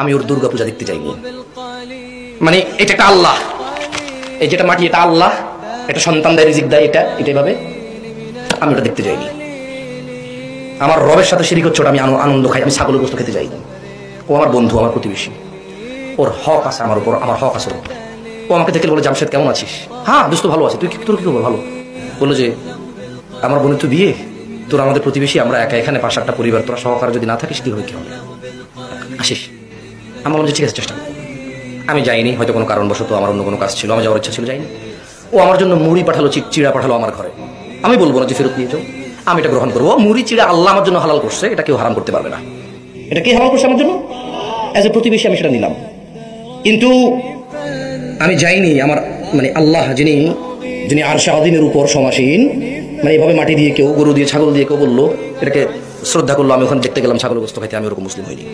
আমি ওর দুর্গা পূজা দেখতে যাইনি। মানে এটা একটা আল্লাহ, এই যেটা মাটি এটা আল্লাহ, এটা সন্তান দেয়, রিজিক দেয়, এটা এভাবে আমি ওটা দেখতে যাইনি। আমার রবের সাথে শিরিক হচ্ছে, ওটা আমি আনন্দ খাই। আমি ছাগলের গোশত খেতে যাইনি। ও আমার বন্ধু, আমার প্রতিবেশী, ওর হক আছে আমার উপর, আমার হক আছে ওর। ও আমাকে দেখে বলে, জামশেদ কেমন আছিস? হ্যাঁ দোস্ত ভালো আছে, তোর কি খবর? ভালো। বললো যে আমার বোনের তো বিয়ে, তোর আমাদের প্রতিবেশী, আমরা একা এখানে 5-8টা পরিবার, তোরা সহকারে যদি না থাকিস কীভাবে কি হবে, আসিস। আমি বললাম যে ঠিক আছে, চেষ্টা করি। আমি যাইনি, হয়তো কোনো কারণবশত আমার অন্য কোনো কাজ ছিল, আমার যাওয়ার ইচ্ছা ছিল, যাইনি। ও আমার জন্য মুড়ি পাঠালো, চিড়া পাঠালো আমার ঘরে। আমি বলবো না যে ফেরত নিয়ে যাও, আমি এটা গ্রহণ করবো। মুড়ি চিড়া আল্লাহ আমার জন্য হালাল করছে, এটা কেউ হারাম করতে পারবে না। এটা কে হালাল করছে আমার জন্য? অ্যাজ এ প্রতিবেশী আমি সেটা নিলাম। কিন্তু আমি যাইনি। আমার মানে আল্লাহ যিনি আরশে আযীমের উপর সমাসীন, মানে এভাবে মাটি দিয়ে কেউ, গরু দিয়ে, ছাগল দিয়ে কেউ বললো, এটাকে শ্রদ্ধা করলো, আমি ওখানে দেখতে গেলাম ছাগল গোশত খাইতে, আমি ওরকম মুসলিম হইনি।